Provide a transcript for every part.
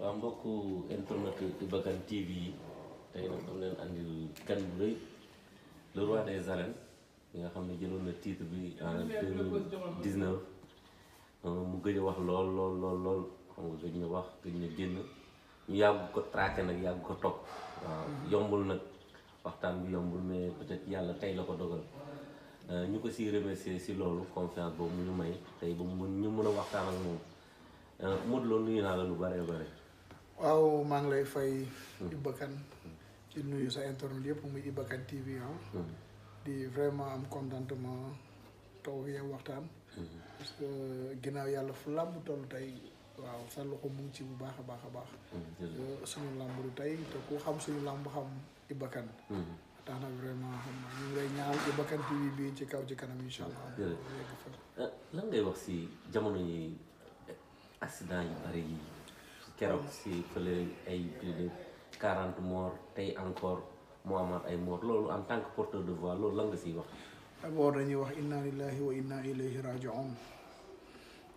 waaw mbokku internet Iba Kane TV yi tey nag dam leen andil gan bu rëy le roi des arènes bi nga xam ne jëloon na titre bi en 2019 mu gëj a wax lool xam nga gëj na wax gëj na génn ñu yàgg ko traqué nag yàgg ko topp waaw yombul nag waxtaan bi yombul mais peut-être yàlla tey la ko dogal ñu ko siy remercier si loolu confiance boobu mu ñu may tey ba mu ñu mën a waxtaan ak moom Modou Lo nuyu naa la lu bare. waaw maa ngi lay fay Iba Kane ci nuyu sa internet yëpp muy Iba Kane TV di vraiment am contentement toog yow waxtaan parce que ginnaaw yàlla fu làmb toll tey waaw sa loxo mu ngi ci bu baax a baax suñu làmb du tey te ku xam suñu làmb xam Iba Kane tax na vraiment xam na ñu ngi lay ñaanal Iba Kane TV bi ci kaw ci kanam incha allah lan ngay wax si jamono yi accident yu bari yi keroog si fële ay plus de 40 morts tey encore moo amaat ay morts loolu en tant que porteur de voix loolu lan nga siy wax. d'abord dañuy wax inna lillahi wa inna ilayhi raji'un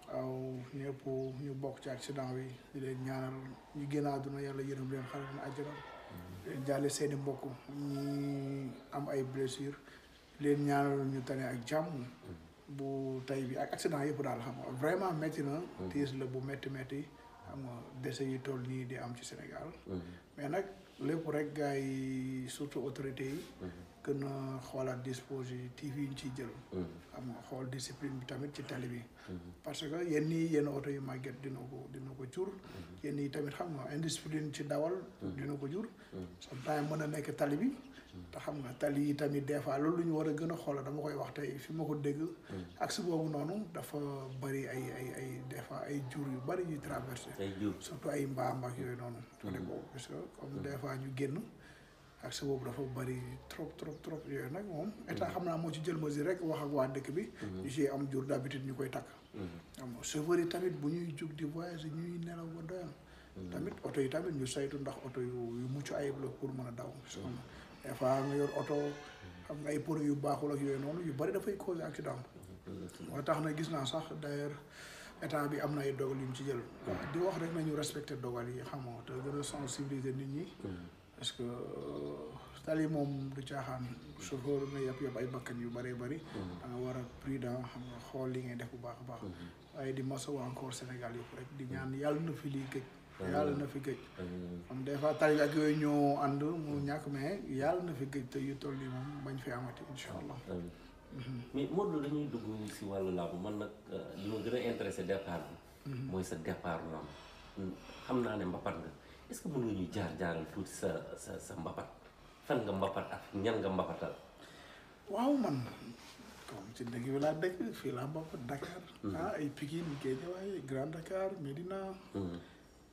waaw ñëpp ñu bokk ci accident bi di leen ñaanal ñu génn àdduna yàlla yërëm leen xare leen àjjana leen jaale seeni mbokk ñi am ay blessures leen ñaanal ñu tane ak jàmm bu tey bi ak accident yëpp daal xam nga vraiment métti na tiis la bu métti xam nga décès yi toll nii di am ci Sénégal mais nag lépp rek gars yi surtout autorités yi gën a xoolaat dispositif yi ñu ciy jël xam nga xool discipline bi tamit ci tali bi parce que yenn oto yu màgget dina ko jur yenn yi tamit xam nga indiscipline ci dawal dina ko jur sometimes mën a nekk tali bi te xam nga tali yi tamit des fois loolu lu ñu war a gën a xoolal dama koy wax tey fi ma ko dégg ak si boobu noonu dafa bëri ay des fois ay jur yu bëri ñuy traversé surtout ay mbaam ak yooyu noonu tali boobu parce que comme des fois ñu génn ak si boobu dafa bëri trop yooyu nag moom état xam naa moo ci jël mesure rek wax ak waa dëkk bi ñu ci am jur d'habitude ñu koy takk xam nga chauffeur yi tamit bu ñuy jug di voyage ñuy nelaw ba doyal tamit oto yi tamit ñu saytu ndax oto yu mucc ayib la pour mën a daw des fois nga yor oto xam nga ay pneu yu baaxul ak yooyu noonu yu bëri dafay cause accident moo tax na gis naa sax d'ailleurs état bi am na ay dogal yu mu ci jël di wax rek nañu respecter dogal yi xam nga te gën a sensibiliser nit ñi parce que tali moom du caaxaan chauffeur nga yëpp ay bakkan yu bëree bëri da nga war a prudent xam nga xool li ngay def bu baax a baax waaye di masawu encore Sénégal yëpp rek di ñaan yàlla na fi lii gëj yàlla na fi gëj am des fois tali ak yooyu ñoo ànd mu ñàkk mais yàlla na fi gëj te yu toll nii moom bañ fi amati incha allah mais Modou Lo dañuy dugg si wàllu làmb man nag li ma gën a intéressé départ bi mooy sa départ làmb xam naa ne mbapat nga est-ce que mën nga ñu jaaral tuuti sa mbapat fan nga mbapat ak ñan nga mbapatal waaw man comme ci dëkk bi laa dëkk fii laa mbapat Dakar ay Pikine Guédiawaye Grand Dakar Médina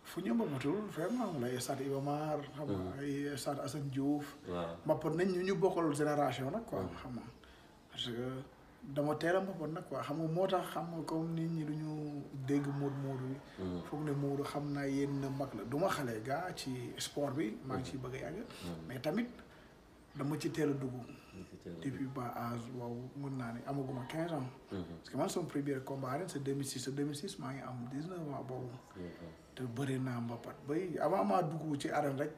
fu ñu mbapatul vraiment wala ay stade Iba Mar xam nga ay stade Assane Diouf mbapat nañ ñu bokkal génération nag quoi xam nga parce que dama teel a mbapat nag quoi xam nga moo tax xam nga comme nit ñi duñu dégg Modou yi foog ne Modou xam naa yéen mag la du ma xale gaa ci sport bi maa ngi ciy bëgg a yàgg mais tamit dama ci teel a dugg depuis bas âge waaw mën naa ne amaguma 15 ans parce que man sama premier combat ren c'est 2006 maa ngi am 19 ans boobu te bëri naa mbapat bay avant maa dugg ci arène rek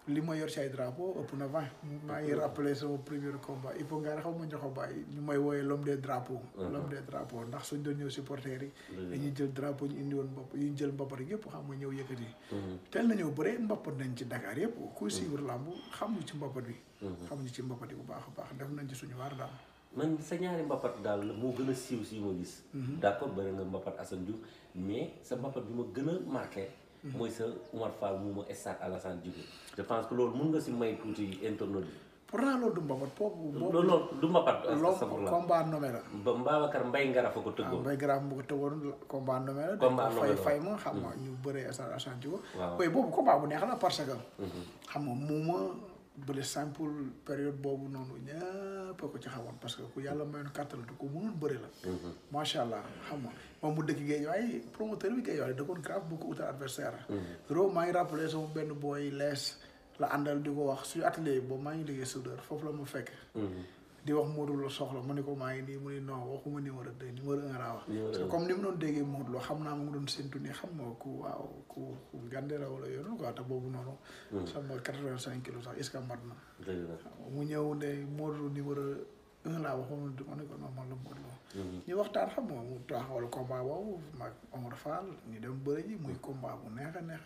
li ma yor ci ay drapeau ëpp na 20 maa ngi rappelé sama premier combat il faut nga xaw ma jox ko bàyyi ñu may wooyee l'homme des drapeaux ndax suñ doon ñëw supporters yi dañuy jël drapeau ñu indi woon mbapp ñu jël mbapat yëpp xam nga ñëw yëkkati teel na ñëw bëree mbapat nañ ci Dakar yëpp kuy suivre làmb xam ñu ci mbapat bi xam ñu ci mbapat yi bu baax a baax def nañ ci suñu waar daal man sa ñaari mbapat daal moo gën a siiw si ma gis d'accord bëri nga mbapat Assane Diouf mais sa mbapat bi ma gën a marqué mooy sa Oumar Fall mu ma stade Alassane Djigo je pense que loolu mun nga si may tuuti internaute bi pourtant loolu du mbapat boobu loolu du mbapat loolu combat nommé la Babacar Mbaye Ngara fa ko tëggoon Mbaye Ngara mu ko tëggoon combat nommé la fay ma xam nga ñu bëree stade Alassane Djigo waaye boobu combat bu neex la parce que xam nga mu ma bële simple période boobu noonu ñëpp ko ci xamoon parce que ku yàlla mayoon kàttan la te ku mënoon bëri la macha allah xam nga moom mu dëkk Guédiawaye promoteur bi Guédiawaye da koon grave bu ko utal adversaire ro maa ngi rappelé sama benn booy lees la àndal di ko wax suñu atelier boobu maa ngi liggéey soudeur foofu la mu fekk di wax Modou Lo soxla ma ne ko maa ngi nii mu ne non waxuma numéro 2 numéro 1 laa wax. parce que comme ni mu doon déggee Modou Lo xam naa mu ngi doon séntu ne xam nga ku waaw ku gànde la wala yoonu quoi te boobu noonu. sama 85 kilos sax est-ce que mat na. mu ñëw ne Modou Lo numéro 1 laa waxoon ma ne ko non man la Modou Lo. ñu waxtaan xam nga mu taxawal combat boobu mag Omar Fall ñu dem bëri ji muy combat bu neex a neex.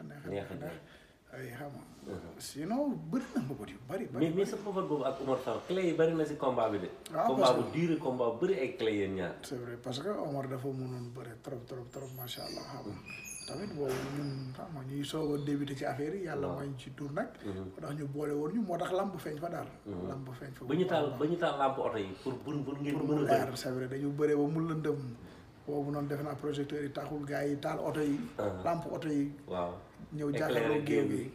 ay xam nga sinon bëri na mbapat yu bëri. mais sa mbapat boobu ak Omar Fall clé yi bëri na si combat bi de. waaw combat bu duré combat bu bëri ay clé yéen ñaar. c'est vrai parce que Omar dafa mënoon bëri trop macha allah xam nga tamit boobu ñun xam nga ñuy soog a débuté ci affaire yi yàlla mooy ci tour nag. moo tax ñu boole woon ñu moo tax lamb feeñ fa daal. lamb feeñ fa ba ñu taal lamp oto yi pour ngeen mën a. c'est vrai dañu bëree ba mu lëndëm boobu noonu defe naa projecteur yi taxul gars yi taal oto yi. lamp oto yi. waaw. ñëw jàkkaarloo géew bi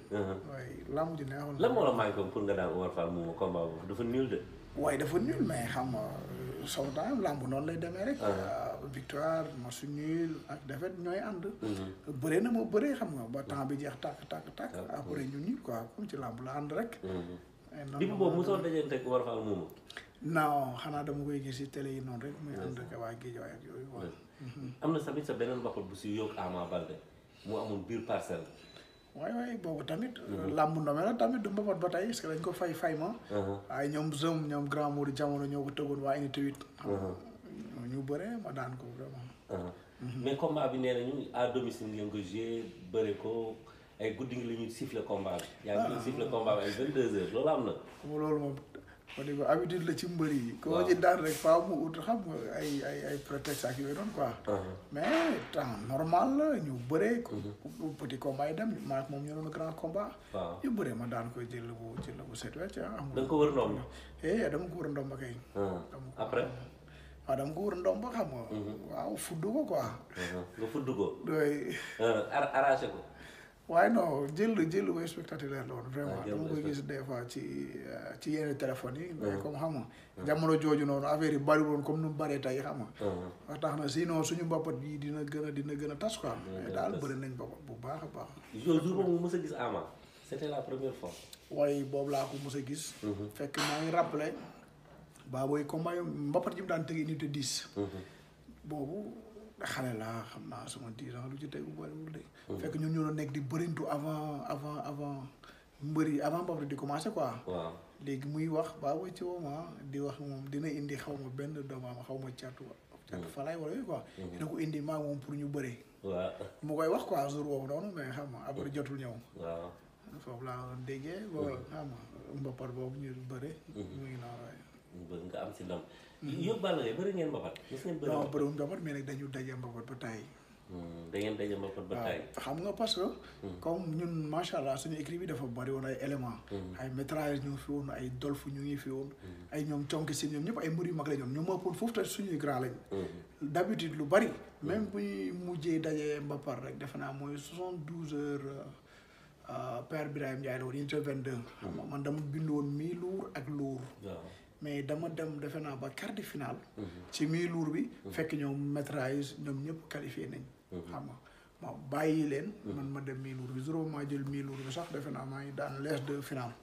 waaye lamb ji neexoon. lan moo la may ko pour nga daan Omar Fall moom combat boobu dafa nul de. waaye dafa nul mais xam nga sometimes lamb noonu lay demee rek. victoire match nul ak défaite ñooy ànd. bëree na ma bëree xam nga ba temps bi jeex tàkk. après ñu nul quoi comme ci lamb la ànd rek. bi boobu mosoo dajante ak Omar Fall moomu. non xanaa dama koy gis si télé yi noonu rek muy ànd ak waa géej ak yooyu waaw. am na tamit sa beneen mbapat bu si yokk Ama Baldé mu amoon biir parcelle. waaye boobu tamit. làmb ndome la tamit du mbapat ba tey parce que dañ ko fay ma. waaye ñoom Zëm ñoom Grand Modou jamono ñoo ko tëggoon waa unité 8. ñu bëree ma daan ko vraiment. mais combat bi nee nañu à domicile ngeen ko joué bëre ko ay guddi ngi la ñuy siffler combat bi. yaa ngi siffler combat bi ay 22h loolu am na. loolu moom ma ne ko habitude la ci mbër yi. waaw koo ci daan rek faaw mu ut xam nga ay prétexte ak yooyu noonu quoi. mais temps normal la ñu bëree. petit combat yi dem maa ak moom ñu doon grand combat. waaw ñu bëree ma daan koy jël bu set wecc ah. da nga ko wër ndomb. dama ko wër ndomb kay. après. waaw dama ko wër ndomb xam nga. waaw fudd ko quoi. nga fudd ko. doy. arraché ko. waaye non jël bu spectaculaire la woon vraiment dama koy gis des fois ci yenn téléphones yi. mais comme xam nga jamono jooju noonu affaire yi bari woon comme nu mu bëree tey xam nga. wax tax na sinon suñu mbappat yi dina gën a tas quoi. mais daal bëri nañ mbappat bu baax a baax. jour boobu mos a gis Ama c'était la première fois. waaye boobu laa ko mos a gis. fekk maa ngi rappelé booy combat yi mbappat yi mu daan tëgee unité 10. boobu. xale laa xam naa sama 10 ans lu ci tegu bëriwul de. fekk ñun ñoo nekk di bërintu avant mbëri avant boobu di commencé quoi. waaw léegi muy wax baabu ci woo ma di wax moom dina indi xaw ma benn doomam xaw ma catu falaay wala yooyu quoi. dina ko indi maa moom pour ñu bëree. waaw mu koy wax quoi jour boobu noonu mais xam nga après jotul ñëw. waaw foofu laa doon déggee. boobu xam nga mbappat boobu ñu bëre. mu ngi noonu waaye. bëgg nga am si ndam. yóbbaale nga bëri ngeen mbapat. gis ngeen bëri non bëriwul mbapat mais nag dañu daje mbapat ba tey. da ngeen daje mbapat ba tey. xam nga parce que. comme ñun macha allah suñu écrit bi dafa bëri woon ay éléments. ay métrage ñu ngi fi woon ay dolf ñu ngi fi woon. ay ñoom conki si ñoom ñëpp ay mbir yu mag la ñoom ñoo ma ëppoon foofu te suñuy grand lañ. d'habitude lu bëri. même bu ñuy mujjee daje mbapat rek defe naa mooy 72 heures. Père Birahim Ndiaye la woon unité 22. xam nga man dama bind woon mi-lourd ak lourd. mais dama dem defe naa ba quart de finale. ci mi-lourd bi. fekk ñoom métrage ñoom ñëpp qualifié nañ. xam nga ma bàyyi leen. man ma dem mi-lourd bi juróom maa jël mi-lourd bi sax defe naa maa ngi daan les de finale.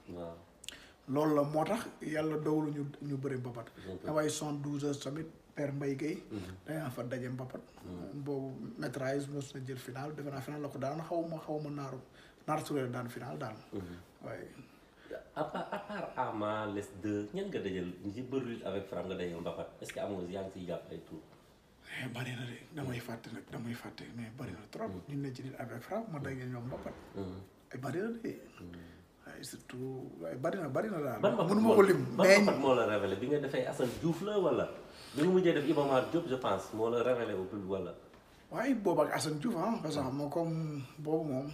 loolu la moo tax yàlla dogalu ñu bëri mbapat. waaye 72 heures tamit Père Mbaye Gueye. dañaa fa daje mbapat. boobu métrage mos na jël finale defe naa finale la ko daan xaw ma naar turee daan final daal. waaye. à part Ama les deux ñan nga dajal ñi ci bëri avec Fra nga dajal mbapat est-ce que amoo yaa ngi siy jàpp ay tour. bari na de damay fàtte mais bari na trop. ñu ne ci nit avec Fra ma dajal ñoom mbapat. bari na de. waaye surtout waaye bari na daal. mënu ma ko lim mais ban mbapat moo la révélé bi nga defee Assane Diouf la wala bi nga mujjee def Iba Mar Diop je pense moo la révélé au public wala. waaye boobu ak Assane Diouf parce que xam nga comme boobu moom.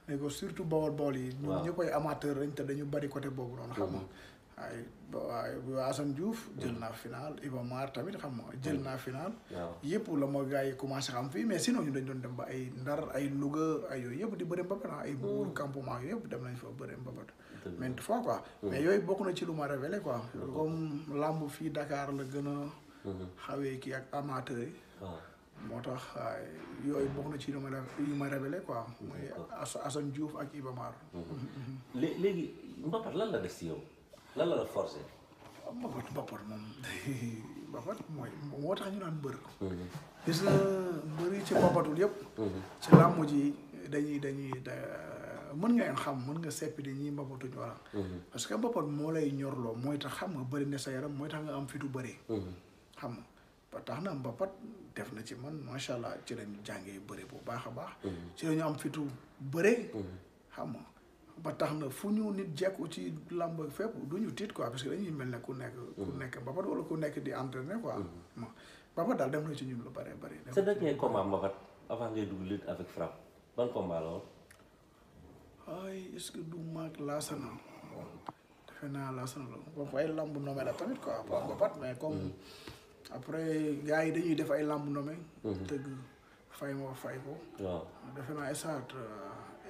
ne ko surtout bawol yi. ñun ñëpp ay amateur lañ te dañu bari côté boobu noonu. xam nga waaye Assane Diouf. jël naa final Iba Mar tamit xam nga jël naa final. yëpp la ma gars yi commencé xam fii mais sinon ñu dañ doon dem ba ay Ndar ay Louga ay yooyu yëpp di bëri mbapat ay Mbour campement yooyu yëpp dem nañ fa bëri mbapat. maintes fois quoi. mais yooyu bokk na ci lu ma révélé quoi. comme lamb fii Dakar la gën a. xawee kii ak amateur yi. moo tax yooyu bokk na ci yu ma révélé quoi muy Assane Diouf ak Iba Mar. léegi mbapat lan la def si yow lan la forcé. mbapat moom mbapat mooy moo tax ñu naan mbër gis na mbër yi ci mbapatul yëpp ci làmb ji dañuy mën nga xam mën nga seppi di ñi mbapatuñ wala parce que mbapat moo lay ñorloo mooy tax xam nga bëri ne sa yaram mooy tax nga am fitu bëri xam nga ba tax na mbapat def na ci man macha allah ci lañu jàngee bëri bu baax a baax ci lañu am fitu bëri xam nga ba tax na fu ñu nit jekku ci làmb ak fépp du ñu tiit quoi parce que dañuy mel ne ku nekk mbapat wala ku nekk di entraîner quoi mbapat daal def na ci ñun lu bëree bëri sa dernier combat mbapat avant ngay dugg lutte avec frappe ban combat la woon ay est-ce que du maag laasana defe naa laasana la boobu ay lamb nommé la tamit quoi pas mbapat mais comme après gars yi dañuy def ay lamb nommé tëgg fay ko waaw defe naa esaat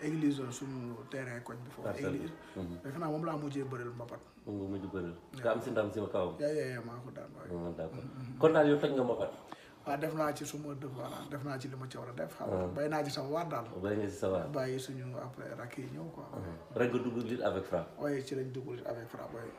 église suñu terrain koñ bi foofu église defe naa moom laa mujjee bëril mbapat moom nga mujj bëril nga am si ndam si ma kawam yaa maa ko daan waaye d'accord kon daal yow toj nga mbapat waaw def naa ci suma devoir def naa ci li ma ci war a def xam nga bay naa ci sama waar daal bay nga ci sa waar bàyyi suñu après rakk yi ñëw quoi rek nga dugg lutte avec frappe waaye ci lañ dugg lutte avec frappe waaye